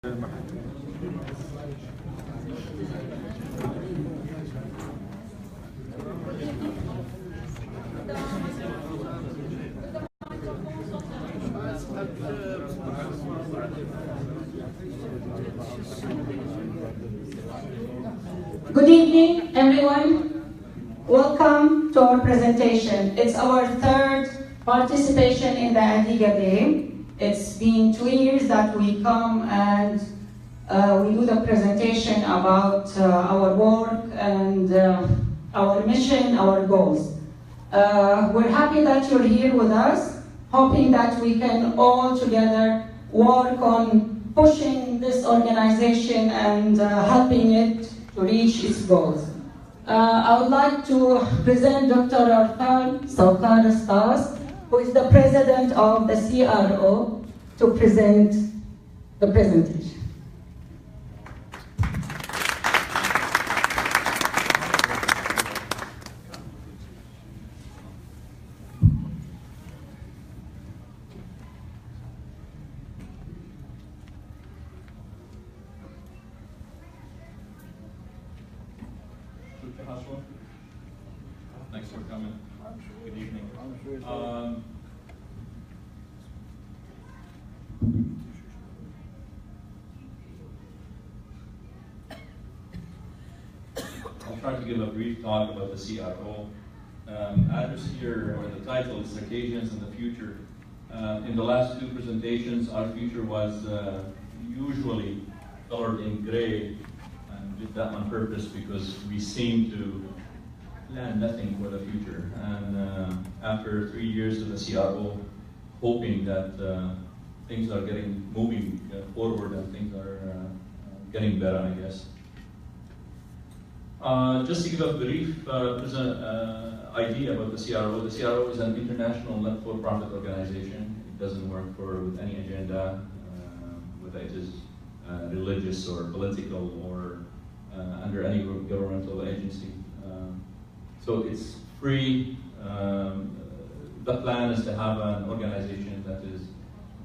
Good evening, everyone. Welcome to our presentation. It's our third participation in the Adiga Day. It's been 2 years that we come and we do the presentation about our work and our mission, our goals. We're happy that you're here with us, hoping that we can all together work on pushing this organization and helping it to reach its goals. I would like to present Dr. Arfan Stas, who is the president of the CRO, to present the presentation. Thanks for coming. Good evening. I'll try to give a brief talk about the CRO. Address here, or the title is Circassians in the Future. In the last two presentations, our future was usually colored in gray, and did that on purpose because we seem to plan nothing for the future. And after 3 years of the CRO, hoping that things are moving forward and things are getting better, I guess. Just to give a brief idea about the CRO is an international not-for-profit organization. It doesn't work with any agenda, whether it is religious or political or under any governmental agency. So it's free. The plan is to have an organization that is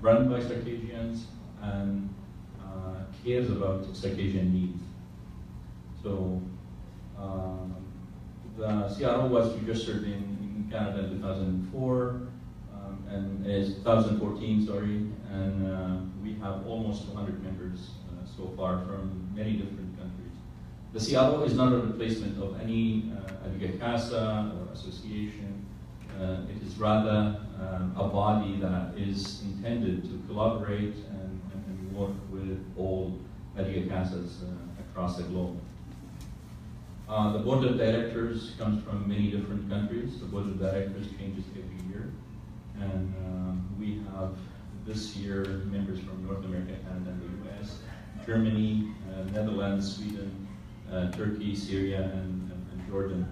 run by Circassians and cares about Circassian needs. So the CRO was registered in Canada in 2004 and is 2014, sorry, and we have almost 200 members so far from many different countries. The CRO is not a replacement of any Adiga Casa or association. It is rather a body that is intended to collaborate and work with all Adiga Casas across the globe. The board of directors comes from many different countries. The board of directors changes every year. And we have this year members from North America, Canada, and the US, Germany, Netherlands, Sweden, Turkey, Syria, and Jordan.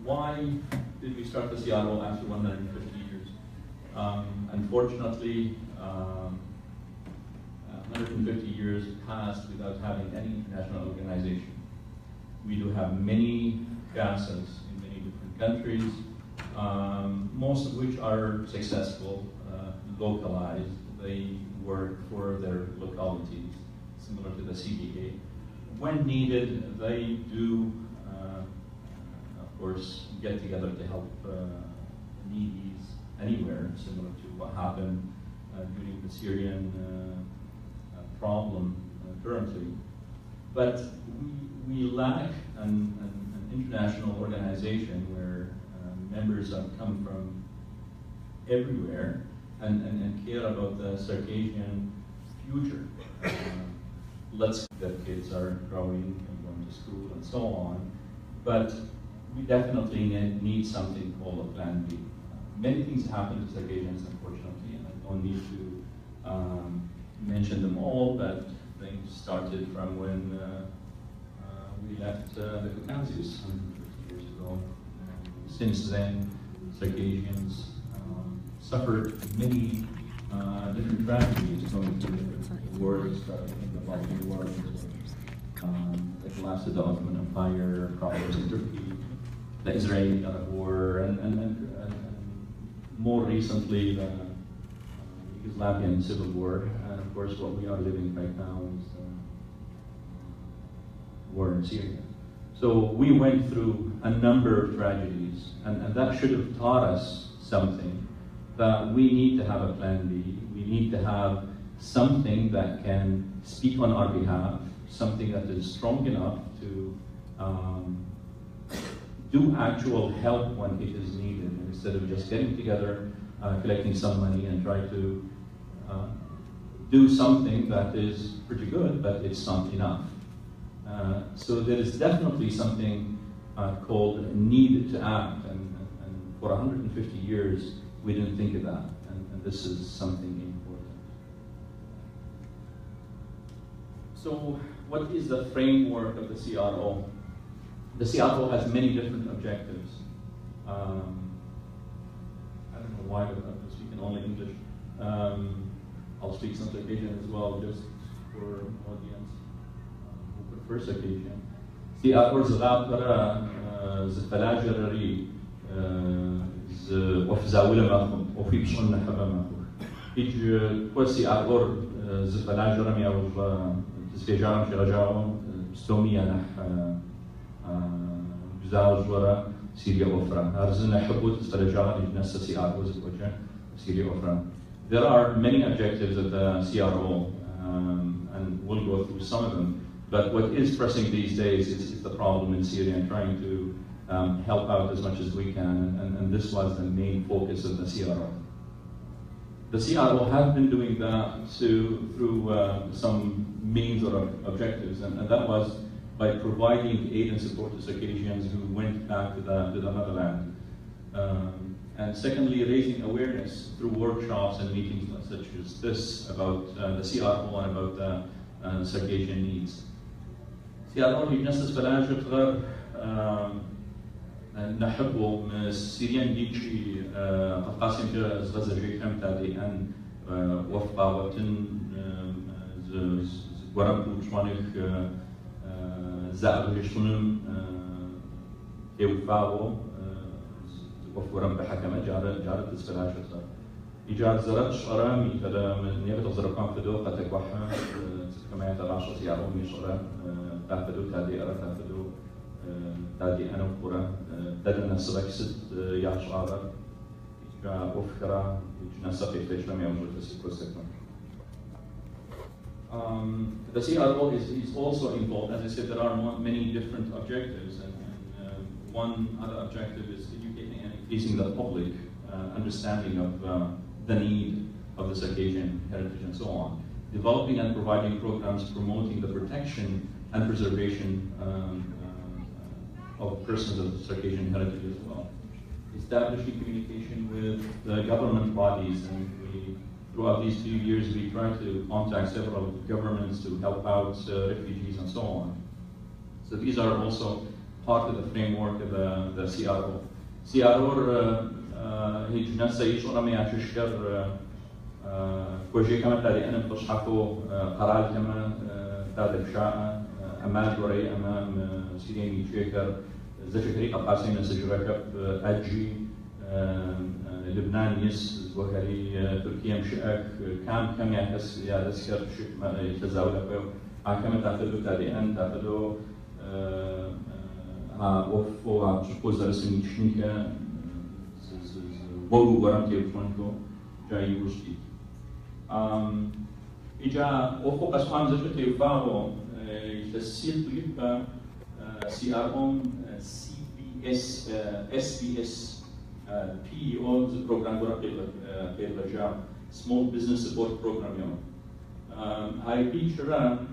Why did we start the CRO after 150 years? Unfortunately, 150 years passed without having any international organization. We do have many CASAs in many different countries, most of which are successful, localized. They work for their localities, similar to the CBA. When needed, they do, of course, get together to help needies anywhere, similar to what happened during the Syrian problem currently. But we lack an international organization where members have come from everywhere and care about the Circassian future. That kids are growing and going to school and so on, but we definitely need something called a plan B. Many things happen to Circassians, unfortunately, and I don't need to mention them all, but things started from when we left the Caucasus 150 years ago. Since then, Circassians suffered many different tragedies, going through the wars, the Balkan War, the collapse of the Ottoman Empire, problems in Turkey, the Israeli war, and more recently the Yugoslavian Civil War. course, what we are living right now is war in Syria. So we went through a number of tragedies, and that should have taught us something, that we need to have a plan B. We need to have something that can speak on our behalf, something that is strong enough to do actual help when it is needed, instead of just getting together, collecting some money and try to do something that is pretty good, but it's not enough. So there is definitely something called need to act, and for 150 years we didn't think of that, and this is something important. So what is the framework of the CRO? The CRO has many different objectives. I don't know why, but I'm speaking only English. I'll speak some Circadian as well, just for audience who prefer Circadian. CRO زغابرة زفلاجرري وفزاولة ماخو وفي بشون حبة ماخو. إيج كل CRO زفلاجرة مياو تسفيجام شغجاو ستوميا نح جزاو جورا سيريا أخرى. هرزنا حبوت تسفلاجرة نفس CRO زفوجا سيريا أخرى. There are many objectives of the CRO, and we'll go through some of them. But what is pressing these days is the problem in Syria, and trying to help out as much as we can. And this was the main focus of the CRO. The CRO have been doing that through some means or objectives, and that was by providing aid and support to Circassians who went back to the motherland. And secondly, raising awareness through workshops and meetings such as this about the CRO and about the Circassian needs. CRO هي نفس الفلاجة غير نحبه من السيريان ديتشي قاسم غزة جي كم تادي أن وفقا وتن ورمكو شوانك زعلو يشتنم يوفاو وفورم بحكمة جارت تسفلاجة غير إيجاد زرت شرامي كذا من نيابة الزرقان فدو قد تكوحها كما يتبعش سيارو من شرام تاخدو تادي أرى تاخدو تادي أنا وقرا دادنا سبك ست يعش عارة إيجا أفكرا إيجنا سقي فيش لم يوجد تسيكو سكون. The CRO is also involved. As I said, there are many different objectives, and one other objective is educating and increasing the public understanding of the need of the Circassian heritage and so on. Developing and providing programs promoting the protection and preservation of persons of Circassian heritage as well. Establishing communication with the government bodies, and throughout these 2 years we tried to contact several governments to help out refugees and so on. So these are also part of the framework of the CRO. CRO هيج نفسه يشغل ما يعششكر كوجي كمان تادي أنا بتشحكو قرال كمان تادي بشاء أمام وري أمام سيرين يشكر زشكري قاسين سجركب أجي لبنان يس وكري تركيا مشأك كم يحس يا دسكر شك ما يتزاول أبو عكمة تأخذه تادي أن تأخذه وفو شكو زرسني شنيكا وو ورم تيفونكو جاي وشتي. إجا وفو قسمان زشكو تيفاو يتسيل بليبا CRO CBS SBS PEO the program gora pela Small Business Support Program يوم. هاي بيشرا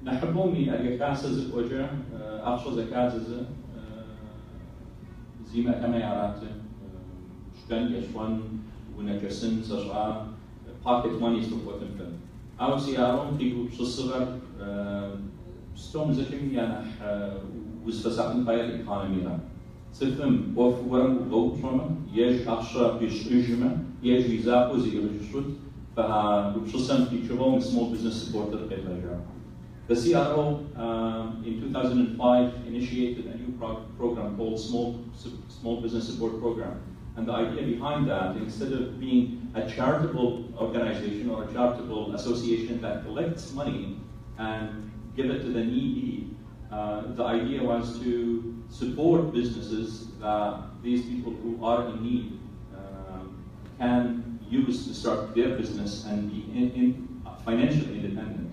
نحبومي أرجعكاسة زوجة أخشى زكازة زيما كما يعرفت شكل يشوان ونجسن سجعة pocket money استوفت الفيلم. أو سيارون تيجوا بصغر ستوم زكيم يعني وزفسحن باير إقامة را. سفهم وفورم وغوتشوما يج أخشى بيشجمة يج يزاقو زي بيشوت فبصصن في شغل small business supporter قبل. The CRO in 2005 initiated a new program called Small Business Support Program. And the idea behind that, instead of being a charitable organization or a charitable association that collects money and give it to the needy, the idea was to support businesses that these people who are in need can use to start their business and be financially independent.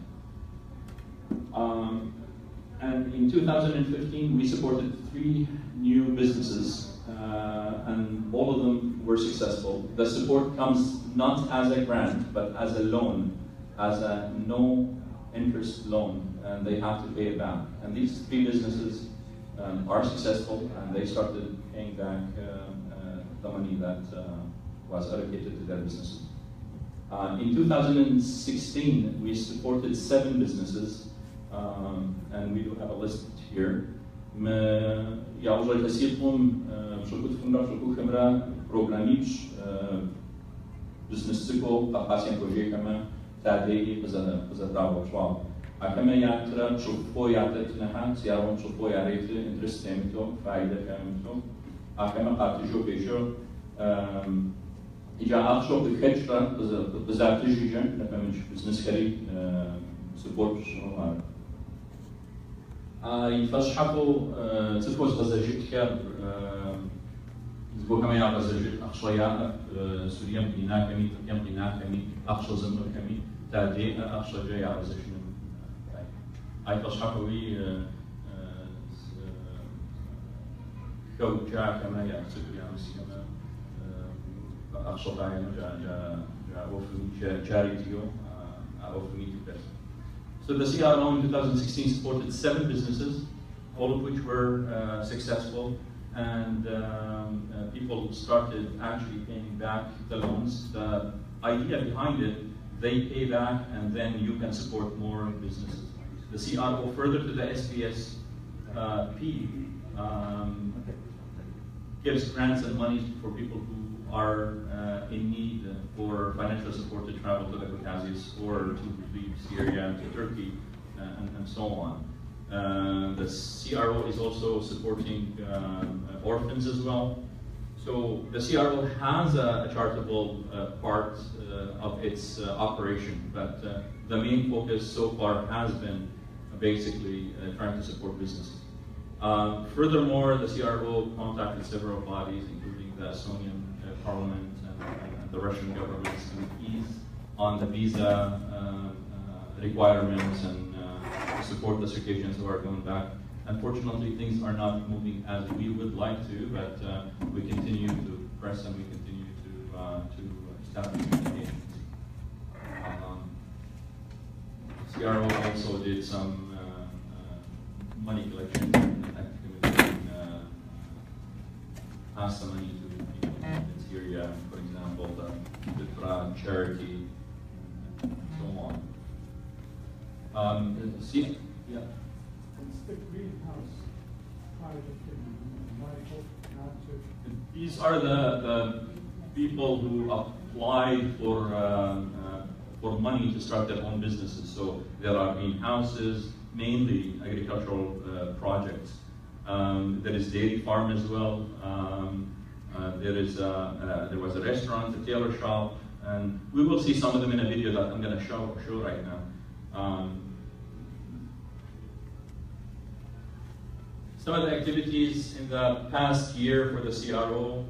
And in 2015, we supported 3 new businesses, and all of them were successful. The support comes not as a grant, but as a loan, as a no-interest loan, and they have to pay it back. And these 3 businesses are successful, and they started paying back the money that was allocated to their businesses. In 2016, we supported 7 businesses, and we do have a list here. Ja użaj tesirkum szukut khumra programich business cycle tapasyan proje kama tadei bazadawa shwa akama yatra shufo yatat nahan siaron shufo yarete interest temito faida kamito akama qatjo bejo ija afsho bkhechra bazatjijan nafahmش business kari support shno يفشحكوا تفوز غزاجيت كاب زبو كما يا غزاجيت أخشيا سوريا بينا كمي تركيا بينا كمي أخشى زمر كمي تادي أخشى جاي يا غزاجيت هاي فشحكوا وي كوجا كما يا سوريا مسكما أخشى جاي جا وفي جاريتيو وفي تبس. So the CRO in 2016 supported 7 businesses, all of which were successful, and people started actually paying back the loans. The idea behind it, they pay back and then you can support more businesses. The CRO further to the SBSP gives grants and money for people who are in need for financial support to travel to the Caucasus or to leave Syria, to Turkey, and so on. The CRO is also supporting orphans as well. So the CRO has a charitable part of its operation, but the main focus so far has been basically trying to support businesses. Furthermore, the CRO contacted several bodies, including the Estonian Parliament and the Russian government, to ease on the visa requirements and to support the Circassians who are going back. Unfortunately, things are not moving as we would like to, but we continue to press and we continue to establish communications. CRO also did some money collection activity and passed the money to people in Syria, for example, the Fitra charity, and so on. Yeah. It's the greenhouse project in Michael, not to... These are the people who applied for money to start their own businesses. So there are greenhouses, mainly agricultural projects. There is dairy farm as well. There was a restaurant, a tailor shop, and we will see some of them in a video that I'm going to show right now. Some of the activities in the past year for the CRO.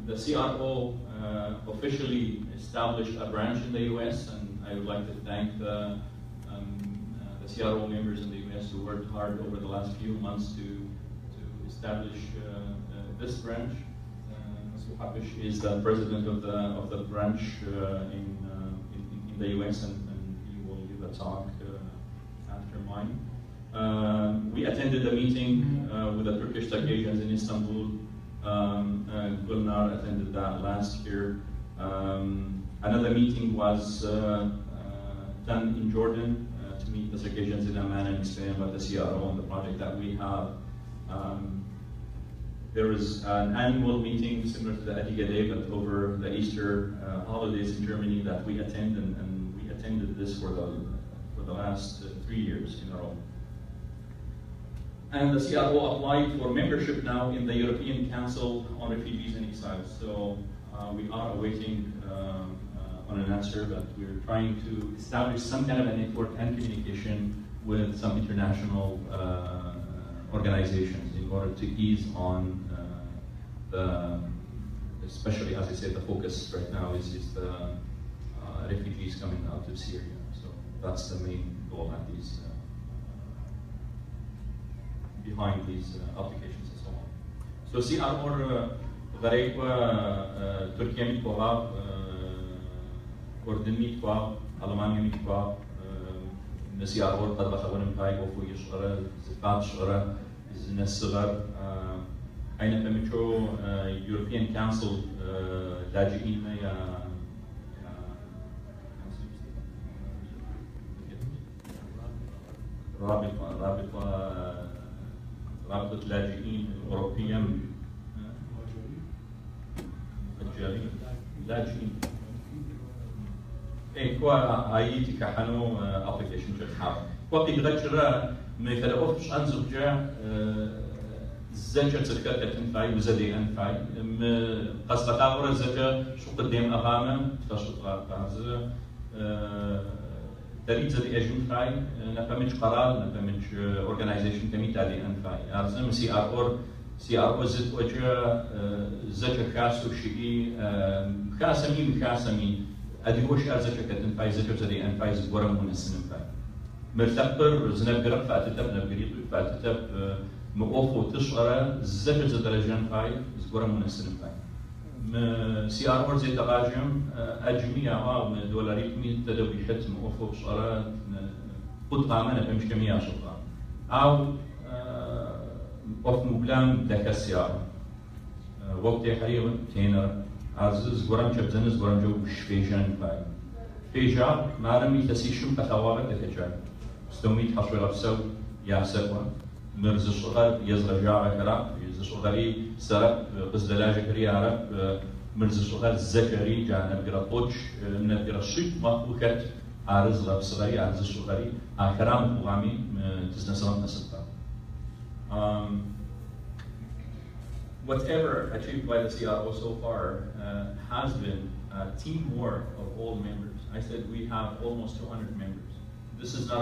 The CRO officially established a branch in the US, and I would like to thank the CRO members in the US who worked hard over the last few months to establish this branch. Mr. Hafish is the president of the branch in the US, and he will give a talk after mine. We attended a meeting with the Turkish Circassians in Istanbul. Gulnar attended that last year. Another meeting was done in Jordan to meet the Circassians in Amman and explain about the CRO and the project that we have. There is an annual meeting similar to the Adiga Day, but over the Easter holidays in Germany that we attend, and we attended this for the last 3 years in a row. And the CRO applied for membership now in the European Council on Refugees and Exiles. So we are awaiting on an answer, but we're trying to establish some kind of a network and communication with some international organizations in order to ease on especially as I said, the focus right now is the refugees coming out of Syria. So that's the main goal at these, behind these applications and so on. So CRO غريق تركيا ميتواب أردن ميتواب ألمانيا ميتواب CRO قد بخبرن باي وفو يشغل زفات شغل زين الصغر أين فمشو European Council لاجئين يا رابطة اللاجئين الأوروبية لاجئين إيه كوا هايتي كحنو أبليكيشن جرحاب وقت غير من فلأوفش أنزل جا زجة تذكرة تنفعي وزدي أنفعي قصد قابورة زجة شو قدام أغامة تشوط غازة تريد زدي أجن فاي نفهمش قرار نفهمش organization كمية تادي أنفاي أرزم CRO زد وجه زجة خاص وشيء خاصمي أديوش أرزجة كتنفاي زجة زدي أنفاي زبورة من السنة فاي مرتبر زنب قرب فاتتب نبقريب فاتتب مقوف وتشغرة زجة زدرجان فاي زبورة من السنة فاي CRO زي تراجم أجميع دولاري كمية تدوي حتم أوفو بشارة قد قامنا بمش كمية شغال أو أوف مبلام ذاك السيارة وقت حريق تينر عزز قرن شبزنز قرن جو شفيجان فاي فيجا معلمي تسيشم كثوابة ذاك استوميت حشوي غفسو يا سوا مرز الشغل يزغ جاعة كرا يزغ شغلي سرب قزدلاجة كري عرب مرز الشغل زكري جانا بقرا طوش نبقرا شيك ما وكت عرز غف صغري عرز الشغلي آخرام قوامي تزنا سلام نسبتا. Whatever achieved by the CRO so far has been teamwork of all members. I said we have almost 200 members. This is not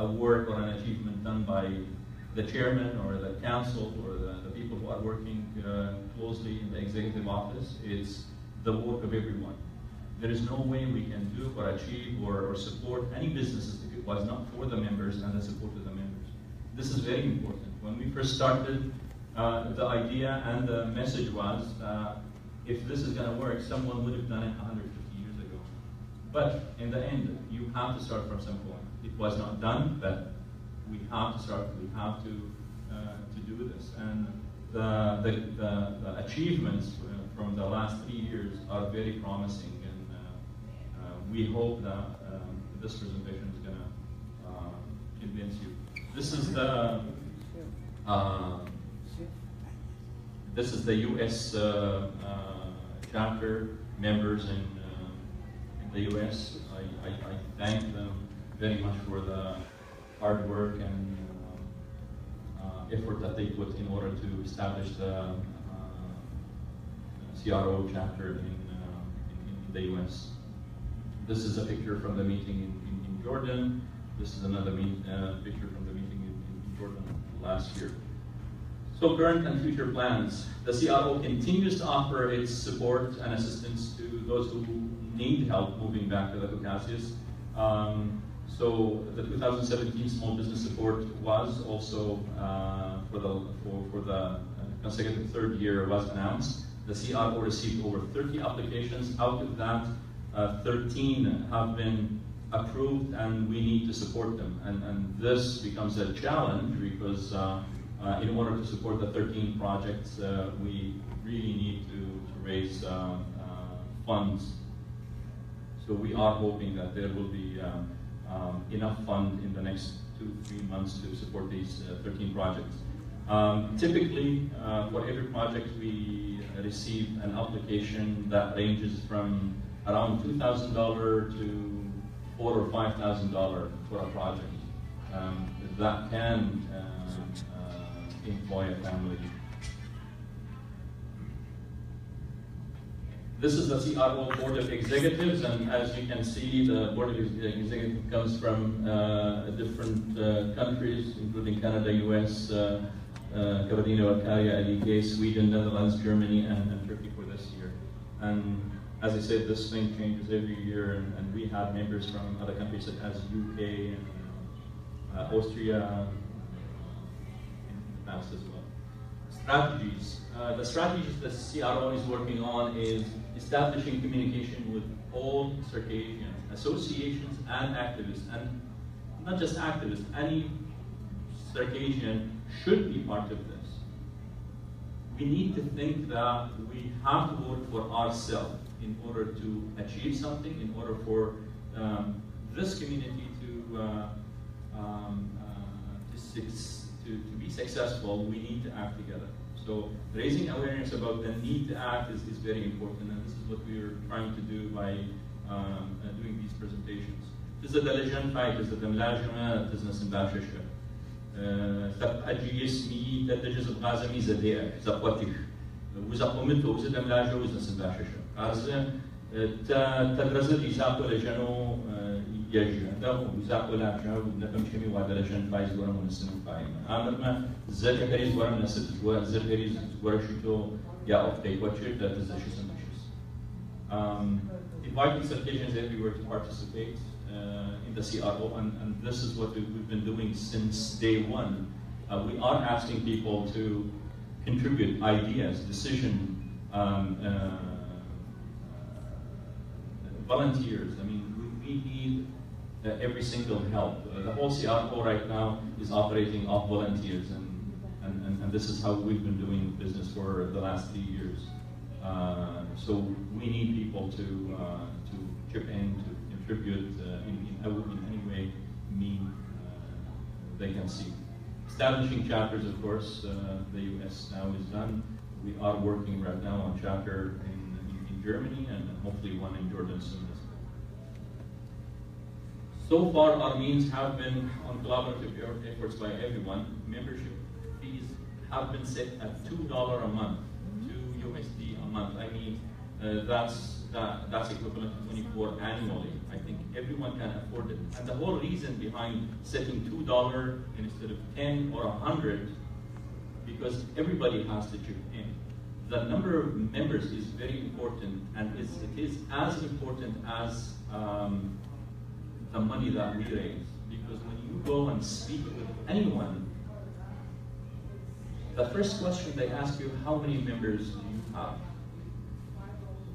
a work or an achievement done by the chairman or the council or the people who are working closely in the executive office. It's the work of everyone. There is no way we can do or achieve or support any businesses if it was not for the members and the support of the members. This is very important. When we first started, the idea and the message was, if this is going to work, someone would have done it 150 years ago. But in the end, you have to start from some point. It was not done, but we have to start. We have to do this. And the achievements from the last 3 years are very promising, and we hope that this presentation is going to convince you. This is the U.S. chapter members in the U.S. I thank them very much for the hard work and effort that they put in order to establish the CRO chapter in the U.S. This is a picture from the meeting in Jordan. This is another picture from the meeting in Jordan last year. So current and future plans. The CRO continues to offer its support and assistance to those who need help moving back to the Caucasus. So the 2017 small business support was also for the consecutive third year was announced. The CRO received over 30 applications. Out of that, 13 have been approved, and we need to support them. And this becomes a challenge because in order to support the 13 projects, we really need to raise funds. So we are hoping that there will be enough fund in the next 2-3 months to support these 13 projects. Typically, for every project, we receive an application that ranges from around $2,000 to $4,000 or $5,000 for a project. that can employ a family. This is the CRO Board of Executives, and as you can see, the Board of Executives comes from different countries, including Canada, US, Carolina, Adiga, Sweden, Netherlands, Germany, and Turkey for this year. And as I said, this thing changes every year, and we have members from other countries such as UK and Austria in the past as well. Strategies. The strategies that CRO is working on is establishing communication with all circadian associations and activists, and not just activists, any circadian should be part of this. We need to think that we have to work for ourselves in order to achieve something, in order for this community to be successful. We need to act together. So raising awareness about the need to act is very important, and this is what we are trying to do by doing these presentations. تزد لجان فاي تزد ملاجمة تزنس مباششة. تب أجي اسمي تدجز بغازمي زدية زقوتك. وإذا قمت وزد ملاجة وزنس مباششة. عرض تدرزت إساقو لجانو يجي ده وإساقو لاجة ونفهم شمي وعد لجان فايز ورا من السنة فاي. عمر ما زد هريز ورا من الست جوا زد هريز ورا شتو يا أختي وشير ده تزد شو سمشيس. Inviting circadians everywhere to participate in the CRO, and this is what we've been doing since day one. We are asking people to contribute ideas, decision, volunteers. I mean, we need every single help. The whole CRO right now is operating off volunteers, and this is how we've been doing business for the last 3 years. So we need people to chip in, to contribute in any way they can see. Establishing chapters, of course, the US now is done. We are working right now on chapter in Germany, and hopefully one in Jordan soon as well. So far, our means have been on collaborative efforts by everyone. Membership fees have been set at $2 a month, $2 USD a month. I mean, that's equivalent to 24 annually. I think everyone can afford it. And the whole reason behind setting $2 instead of 10 or 100, because everybody has to chip in. The number of members is very important, and it is as important as the money that we raise. Because when you go and speak with anyone, the first question they ask you, how many members do you have?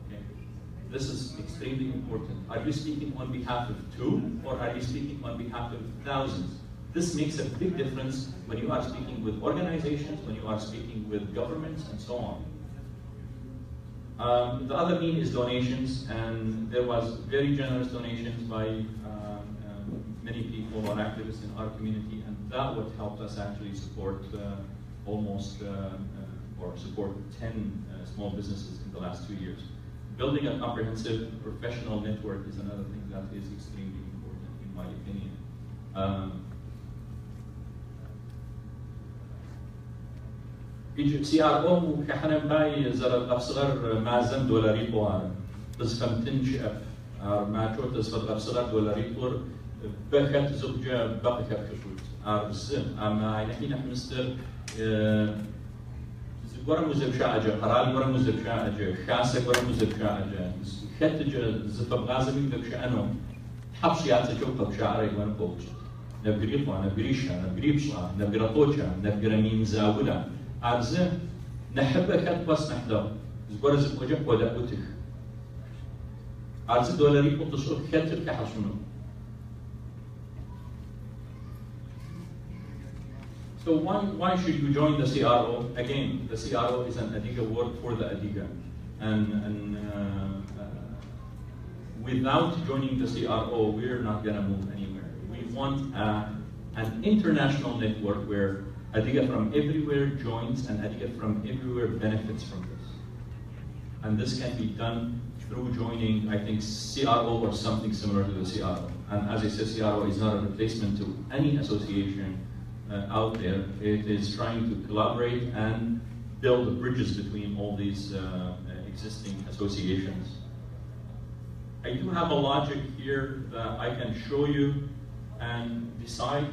Okay. This is extremely important. Are you speaking on behalf of 2, or are you speaking on behalf of thousands? This makes a big difference when you are speaking with organizations, when you are speaking with governments, and so on. The other mean is donations, and there was very generous donations by many people or activists in our community, and that would help us actually support almost or support 10 small businesses in the last 2 years. Building a comprehensive professional network is another thing that is extremely important, in my opinion. CRO كحنا باي زرد أبصغر معزم دولاري بوار بس كم تنشأ ما شو تصفد أبصغر دولاري بور بخت زوجة بقى كشوت أرزم أما يعني نحن مستر ورا مزبشة أجا قرال ورا مزبشة أجا خاصة ورا مزبشة أجا خت زفب غازمي بكشة أنو حبش يعطي جو بكشة عري وانا بوج نبغريقوا نبغريشة نبغريبشة نبغرطوشة نبغرمين زاولا أرزم نحبك خت بس نحضر زبر زبوجة ولا أوتك أرزم دولاري بتصور خت كحشونو. So why should you join the CRO? Again, the CRO is an Adiga word for the Adiga. And without joining the CRO, we're not going to move anywhere. We want an international network where Adiga from everywhere joins and Adiga from everywhere benefits from this. And this can be done through joining, I think, CRO or something similar to the CRO. And as I said, CRO is not a replacement to any association out there. It is trying to collaborate and build bridges between all these existing associations. I do have a logic here that I can show you and decide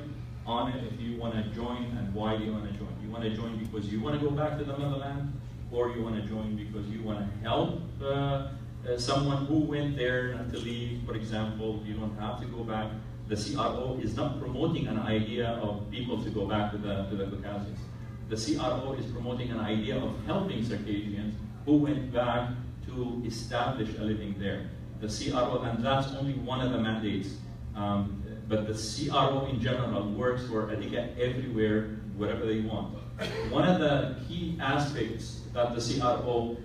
on it if you want to join and why do you want to join. You want to join because you want to go back to the motherland, or you want to join because you want to help someone who went there not to leave. For example, you don't have to go back. The CRO is not promoting an idea of people to go back to the Caucasus. The CRO is promoting an idea of helping Circassians who went back to establish a living there. The CRO, and that's only one of the mandates, but the CRO in general works for Adiga everywhere, wherever they want. One of the key aspects that the CRO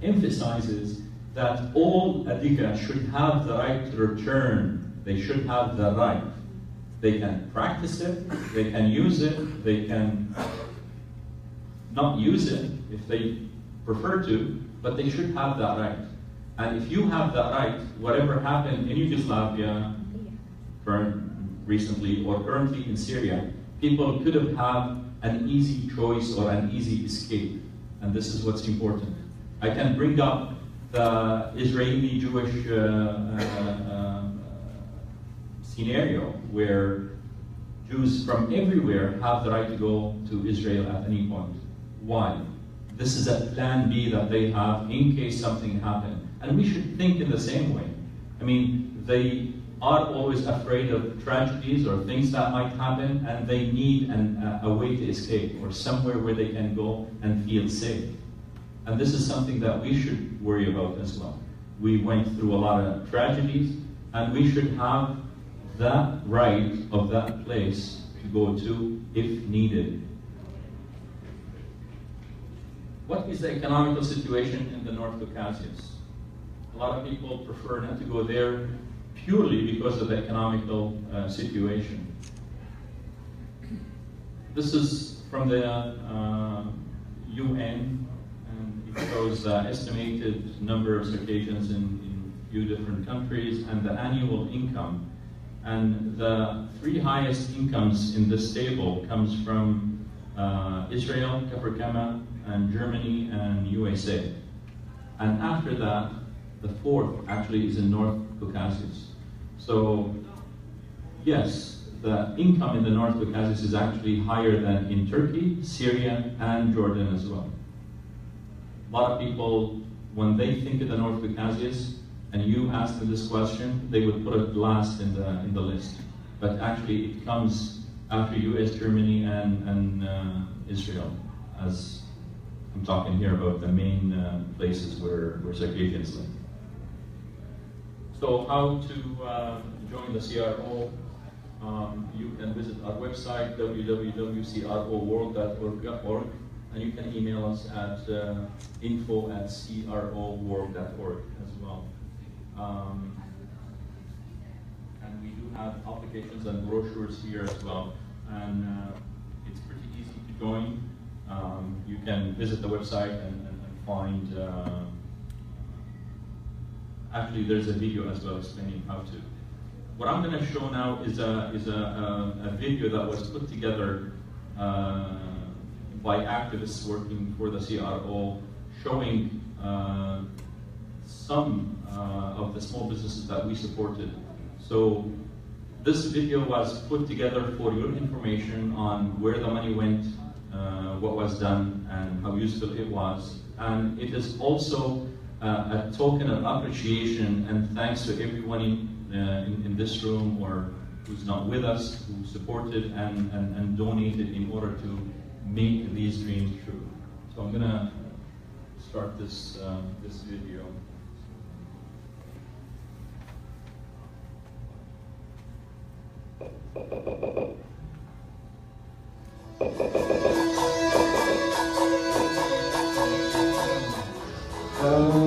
emphasizes that all Adiga should have the right to return. They should have the right. They can practice it, they can use it, they can not use it if they prefer to, but they should have that right. And if you have that right, whatever happened in Yugoslavia recently or currently in Syria, people could have had an easy choice or an easy escape. And this is what's important. I can bring up the Israeli-Jewish scenario where Jews from everywhere have the right to go to Israel at any point. Why? This is a plan B that they have in case something happened. And we should think in the same way. I mean, they are always afraid of tragedies or things that might happen, and they need a way to escape or somewhere where they can go and feel safe. And this is something that we should worry about as well. We went through a lot of tragedies, and we should have that right of that place to go to if needed. What is the economical situation in the North Caucasus? A lot of people prefer not to go there purely because of the economical situation. This is from the UN, and it shows the estimated number of Circassians in a few different countries and the annual income. And the three highest incomes in this table comes from Israel, Kafr and Germany and USA. And after that, the fourth actually is in North Caucasus. So yes, the income in the North Caucasus is actually higher than in Turkey, Syria, and Jordan as well. A lot of people, when they think of the North Caucasus, and you ask them this question, they would put it last in the list. But actually, it comes after US, Germany, and Israel, as I'm talking here about the main places where Circassians live. So how to join the CRO? You can visit our website, www.crowworld.org, and you can email us at info@crowworld.org as well. And we do have applications and brochures here as well, and it's pretty easy to join. You can visit the website and find, actually there's a video as well explaining how to. What I'm going to show now is a video that was put together by activists working for the CRO, showing some of the small businesses that we supported. So this video was put together for your information on where the money went, what was done, and how useful it was. And it is also a token of appreciation and thanks to everyone in this room or who's not with us, who supported and donated in order to make these dreams true. So I'm going to start this video.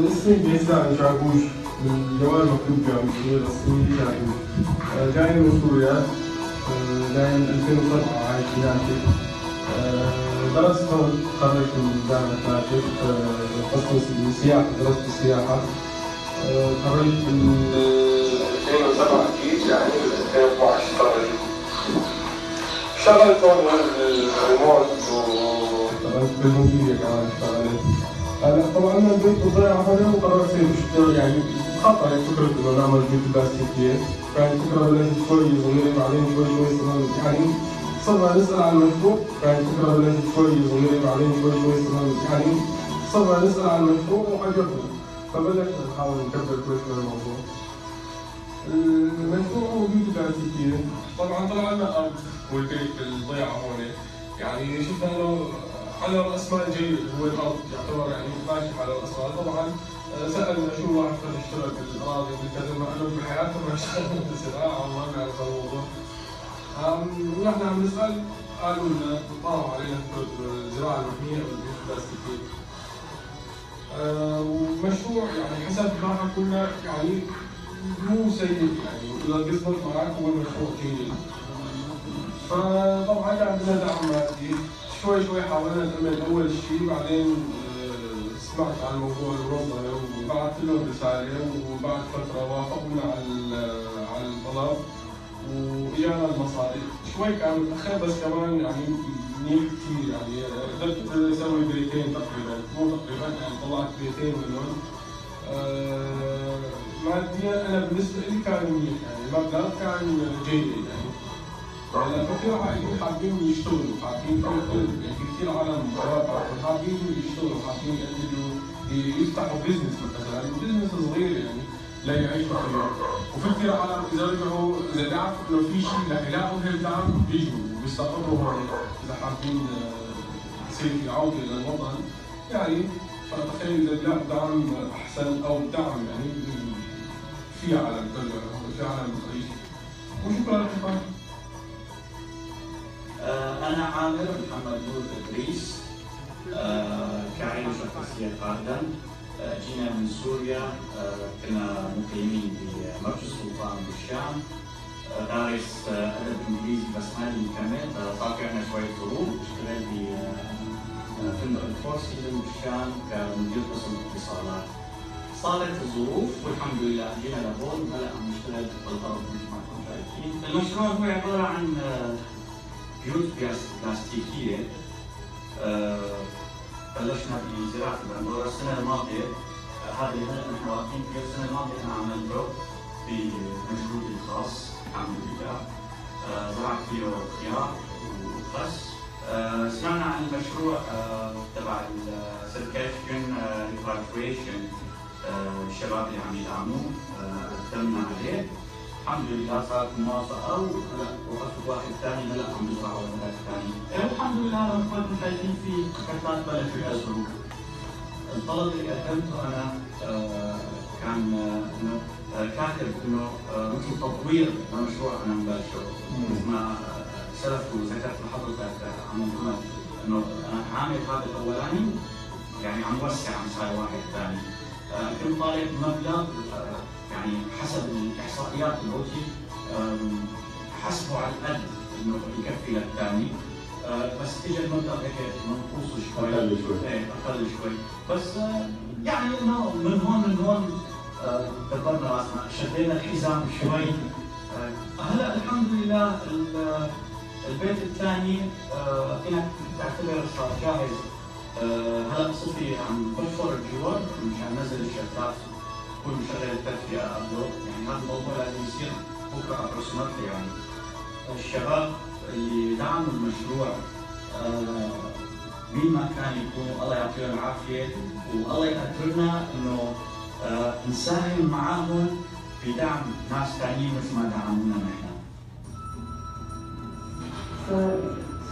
اسمي بيسع شعبوش من جوال مكتوب جامعي رسمي شعبوش جاي من سوريا جاي من 2007 عايش هناك درست هون، تخرجت من جامعة ناشف قسم السياحة، درست السياحة. تخرجت من 2007 أكيد، يعني بال 2012 تخرجت. اشتغلت هون ريموت واشتغلت بالمديرية كمان اشتغلت. هلا طبعا انا البيت بالضيعة هون وقررت اشتغل يعني خطر فكرة انه نعمل بيت بلاستيكية، كانت فكرة بلشت شوي صغيرة بعدين شوي صغيرة يعني صرنا نسأل عن المشروع، كانت فكرة بلشت شوي صغيرة بعدين شوي صغيرة يعني صرنا نسأل عن المشروع وعجبنا فبلشنا نحاول نكبر شوي الموضوع. المشروع هو بيوت بلاستيكية، طبعا طلع لنا أرض والبيت بالضيعة هون، يعني شفنا انه على رأس مال جيد هو الأرض يعتبر يعني ماشي على رأس مال، طبعا سألنا شو الواحد قد اشتغل بالأراضي بالكذا مع انه بحياتنا ما اشتغلنا بالزراعة وما بنعرف الموضوع. ونحن عم نسأل قالوا لنا طرحوا علينا فكرة الزراعة المحمية أو البيوت البلاستيكية. ومشروع يعني حسب ما حكونا يعني مو سيء يعني اذا بيزبط معك هو المشروع جيد. فطبعا كان عندنا دعم مادي، شوي حاولنا نأمن اول شيء، بعدين سمعت عن موضوع المنظمة وبعثت لهم رسالة وبعد فترة وافقونا على الطلب واجانا المصاري، شوي كان متأخر بس كمان يعني منيح كثير يعني قدرت اسوي بيتين تقريبا، مو تقريبا يعني طلعت بيتين منهم. ماديا انا بالنسبه لي كان منيح يعني المبلغ كان جيد يعني. هلا كثير عائلين حابين يشتغلوا، حابين في كثير عالم حابين يشتغلوا، حابين ينتجوا يفتحوا بزنس مثلا، بزنس صغير يعني لا يعيشوا فيه، وفي كثير عالم اذا رجعوا اذا بيعرفوا انه في شيء رح يلاقوا هيك دعم بيجوا وبيستقروا هون اذا حابين يصير في عوده الى الوطن يعني. فتخيل اذا بيلاقوا دعم احسن او دعم يعني في عالم ترجع في عالم تعيش. وشكرا لكم. أنا عامر محمد نور إدريس، كعين شخصية قادم. جينا من سوريا، كنا مقيمين بمركز سلطان بالشام، دارس أدب إنجليزي بس ما لي كمل، صار في عنا شوية ظروف، اشتغلت بفندق الفور سيزون بالشام كمدير قسم اتصالات. صارت الظروف والحمد لله جينا لهون، هلا عم نشتغل بالغرب مثل ما انتم شايفين. المشروع هو عبارة عن بيوت بلاستيكية. بلشنا بزراعة البندورة السنة الماضية، هذا اللي هلا نحن واقفين فيه. السنة الماضية أنا عملته بمشروعي الخاص الحمد لله، زرعت فيه خيار وخس. سمعنا عن المشروع تبع السيركيشن ريبارتريشن، الشباب اللي عم يدعموه قدمنا عليه، الحمد لله صارت موافقة، وهلا وقفت واحد ثاني هلا عم يزرع واحد ثاني. الحمد لله مثل ما انتم شايفين في كتلات بلشوا يأثروا. الطلب اللي قدمته انا كان انه كاتب انه مثل تطوير لمشروع انا مباشر، مثل ما سلف وذكرت لحضرتك عن محمد انه انا عامل هذا الاولاني يعني عم وسع عم صار واحد ثاني. كنت طالب مبلغ يعني حسب الاحصائيات اللي حسبوا على القد انه يكفي للثاني، بس اجى المبلغ هيك منقوص شوي، اقل شوي بس يعني انه من هون دبرنا راسنا، شدينا الحزام شوي. هلا الحمد لله البيت الثاني فينا تعتبر صار جاهز. هلا صفي عم بشفر الجوار مشان نزل الشتات، كل مشغل التدفئة قبله، يعني هذا الموضوع لازم يصير بكره ابروكسيمتلي يعني. الشباب اللي دعموا المشروع مين ما كان يكونوا الله يعطيهم العافيه، والله يقدرنا انه نساهم معاهم بدعم ناس ثانيين مثل ما دعمونا نحن.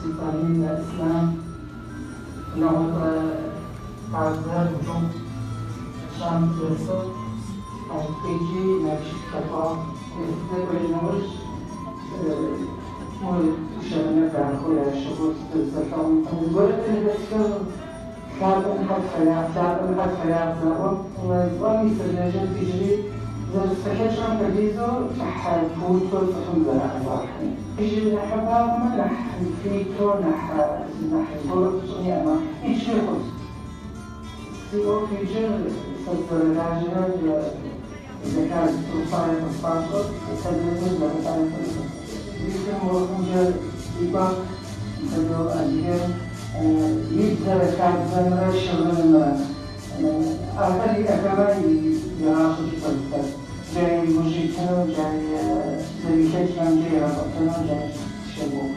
سلطانين الاسلام لهم عزاء وجم شام ترسل أو كيجي نفس القطاع يستقبل النوش وشغلنا في أخويا الشغل تلسلهم وقلت إن بسكر كان أحد خلاف زعب ومي سرنجل تجري إذا استكشف عن تركيزه رح تفوت تدخل أرواحي. يجي نحبها ما رح فيكو رح يقول أنا إيش يقول. CRO فيجر تصدر العجلة إذا كانت توصل الباسورد يسجل لها يمكن مرحوم يبقى يسجل أدية يقدر كان زمرة شغل آخر أكمل دراسة كتب جاي موسيقى جاي زريكة كان جاي رابطنا جاي شبوك.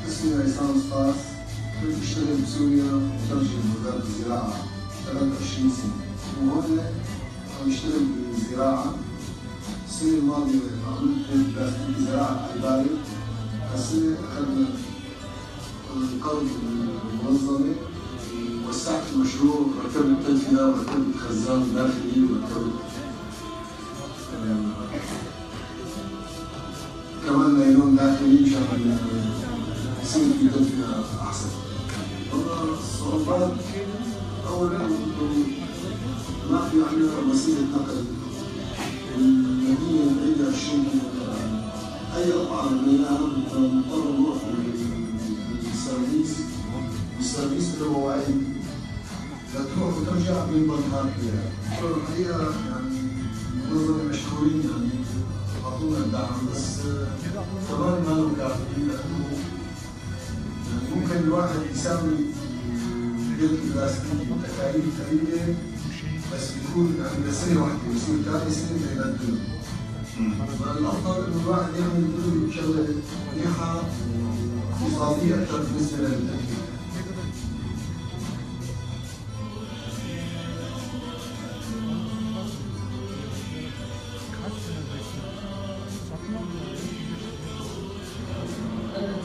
اسمي عصام الصاص، كنت بشتغل بسوريا مترجم بوزارة الزراعة 23 سنة، وهون عم بشتغل بالزراعة. السنة الماضية عملت في زراعة البارد، هالسنة أخذنا قرض من المنظمة ووسعت المشروع وركبت تدفئة وركبت خزان داخلي وركبت كمان نايلون داخلي مشان يصير في تدفئة أحسن. والله الصعوبات أولاً ما في عندنا وسيلة نقل، المدينة بعيدة 20 كيلو، أي قطعة بنيناها بنضطر نروح للسيرفيس، والسيرفيس له مواعيد لتروح وترجع بينضل نهار فيها. الحقيقة يعني المنظمة مشكورين يعني أعطونا الدعم، بس كمان ما له كافي، لأنه يعني ممكن الواحد يساوي جلد بلاستيكي تكاليف قليلة بس بيكون يعني لسنة واحدة، بصير ثاني سنة بيبدلوا. فالأفضل إنه الواحد يعمل شغلة منيحة اقتصادية أكثر بالنسبة للتكلفة.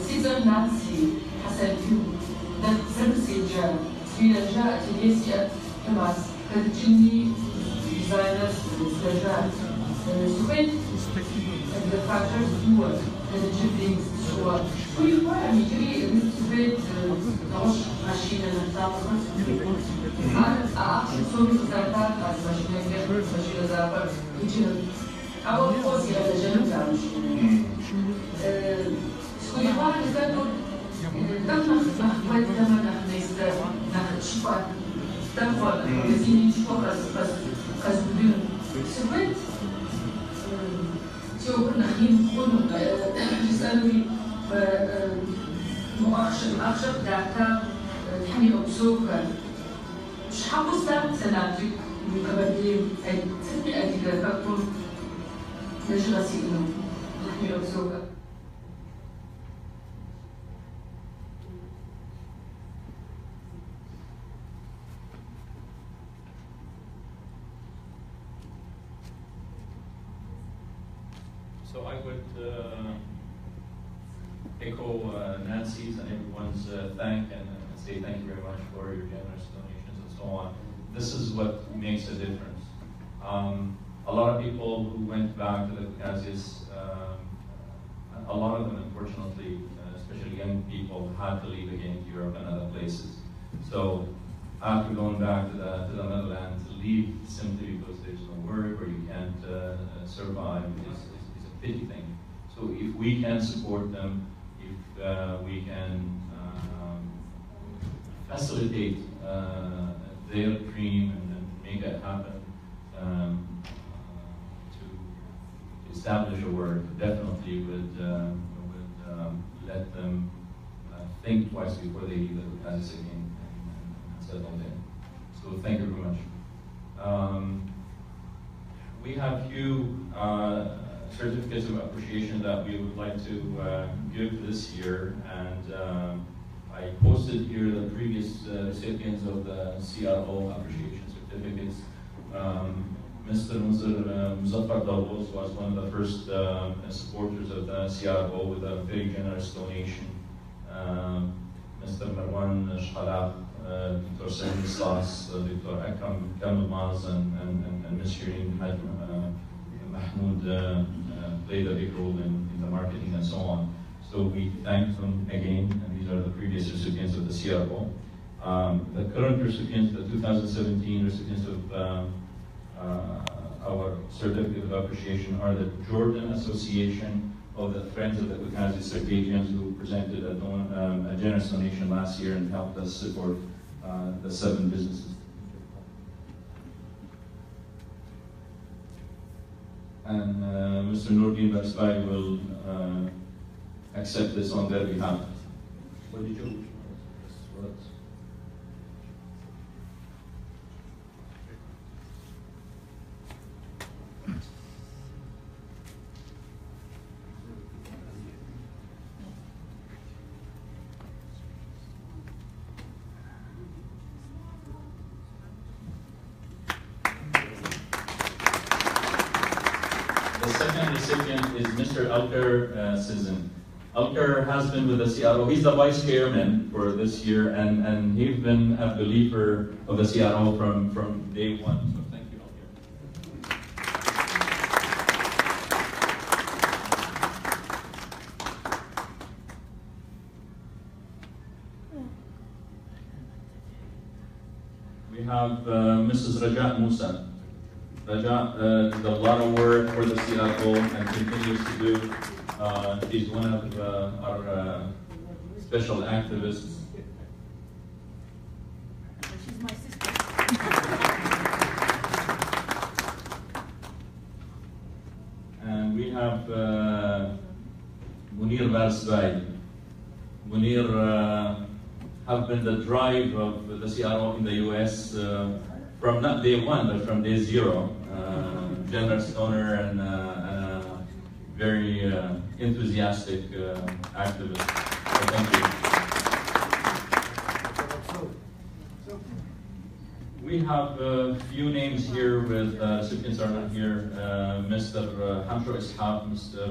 Caesar Nazi حسب ده سيرفيس جاء في جاء تجسيا كماس كتجني ديزاينرز استجاب سويت الفاكتورز هو الجبلينج هو كل واحد يجري سويت نوش ماشينة نتاعها أعرف سوي زرقاء بس ماشينة زرقاء يجي أول فوزي على جنب ماشينة كل واحد كانوا تم مخفض زمن شفاء تنفع الذين شفاء كزبون سويت سو نخيم خلوا يسألوني مؤخشر داتا تحمي أبسوكا مش حقوستا سناتك مكبدين أي تسمي أديك فاكتور نجغسي إنه تحمي أبسوكا. So I would echo Nancy's and everyone's thank and say thank you very much for your generous donations and so on. This is what makes a difference. A lot of people who went back to the Caucasus, a lot of them unfortunately, especially young people, had to leave again to Europe and other places. So after going back to the Netherlands, to leave simply because there's no work or you can't survive is a pity thing. So if we can support them, if we can facilitate their dream and make it happen, to establish a work, definitely would let them think twice before they leave the Caucasus again and settle in. So thank you very much. We have few certificates of appreciation that we would like to give this year, and I posted here the previous recipients of the CRO appreciation certificates. Mr. Muzaffar Dawos was one of the first supporters of the CRO with a very generous donation. Mr. Marwan Shhalaq, Dr. Salim Slas, Dr. Akram Kamalmaz, and Ms. Shireen Mahmoud played a big role in the marketing and so on. So we thank them again, and these are the previous recipients of the CRO. The current recipients, the 2017 recipients of our certificate of appreciation are the Jordan Association of the Friends of the Caucasian Circassians, who presented a generous donation last year and helped us support the 7 businesses. And Mr. Nordin Barsbai will accept this on their behalf. What did you? The second recipient is Mr. Alker Sizin. Alker has been with the CRO. He's the vice chairman for this year, and he's been a believer of the CRO from day one. So thank you, Alker. We have Mrs. Raja Musa. Raja did a lot of work for the CRO and continues to do. She's one of our special activists. She's my sister. And we have Munir Barsbai. Munir have been the drive of the CRO in the US from not day one, but from day 0. Generous donor and a very enthusiastic activist. So thank you. We have a few names here with recipients are not here. Mr. Hamsho Ishaq, Mr.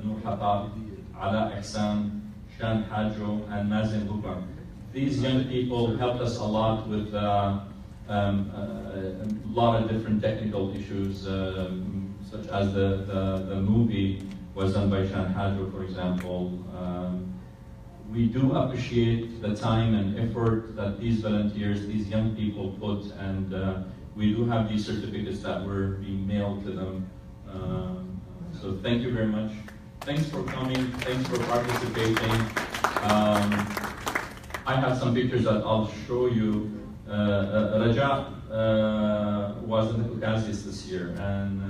Noor Hatab, Ala Ihsan, Shan Hajo, and Mazin Bukar. These young people helped us a lot with a lot of different technical issues, such as the movie was done by Shan Hajo, for example. We do appreciate the time and effort that these volunteers, these young people put, and we do have these certificates that were being mailed to them. So thank you very much. Thanks for coming, thanks for participating. I have some pictures that I'll show you. Raja was in the Caucasus this year, and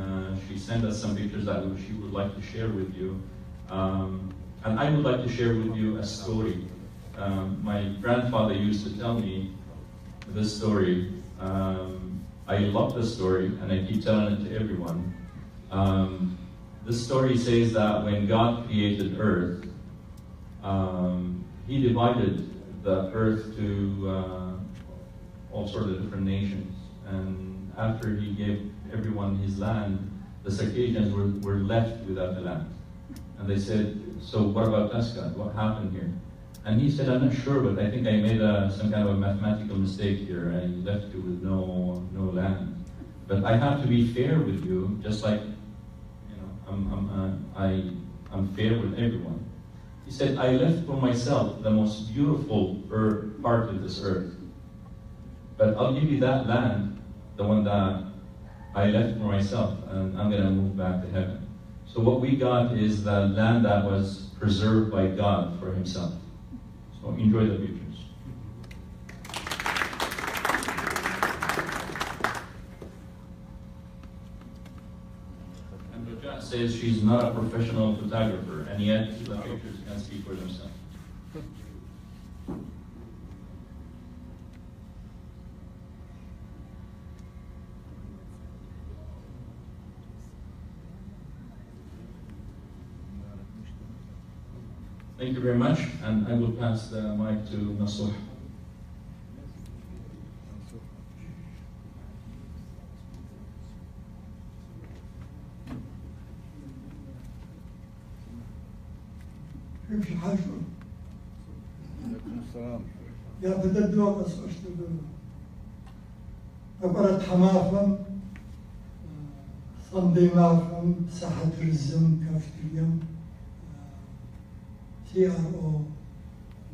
she sent us some pictures that she would like to share with you. And I would like to share with you a story. My grandfather used to tell me this story. I love this story, and I keep telling it to everyone. This story says that when God created Earth, He divided the Earth to all sorts of different nations. And after He gave everyone his land, the Circassians were left without the land. And they said, so what about us, God? What happened here? And he said, I'm not sure, but I think I made some kind of a mathematical mistake here. I left you with no land. But I have to be fair with you, just like I'm fair with everyone. He said, I left for myself the most beautiful part of this earth. But I'll give you that land, the one that I left for myself, and I'm going to move back to heaven. So what we got is the land that was preserved by God for Himself. So enjoy the pictures. And Raja says she's not a professional photographer, and yet the pictures can speak for themselves. Thank you very much, and I will pass the mic to Nasuh. كيف حالكم؟ عليكم السلام. يا بدو بس اشتغل. أقرأ حمافم صندي مافم ساحة الزم كافتريم CRO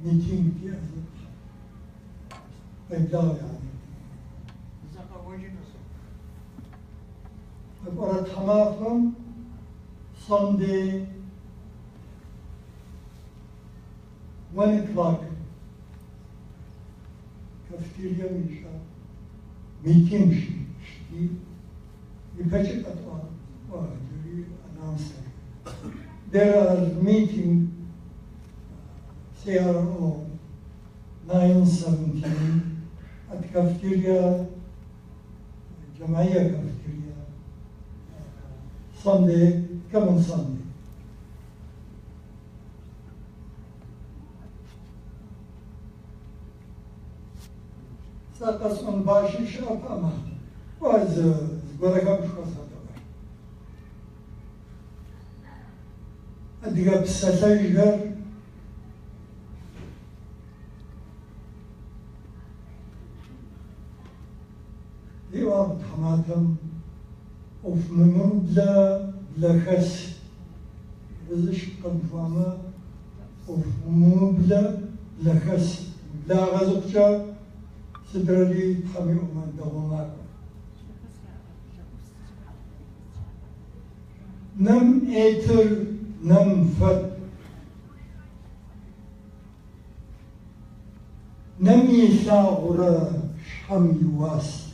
meeting قبلا يعني أقرأ حماقهم Sunday 1 o'clock cafeteria misha meeting shi يفجأ أطوار وجري announcement. There are meeting CRO 917 at cafeteria جمعية cafeteria Sunday كمان Sunday. ساقص من باشي شاف أما وز زغرقة بشخصها Adiga بسسجر ديوان حماتم وف منو بلا خس بزش قنفاما وف منو بلا خس بلا غزقشا سدرلي حمي أمان دوامات نم ايتر نم فت نم يساغر شحم يواس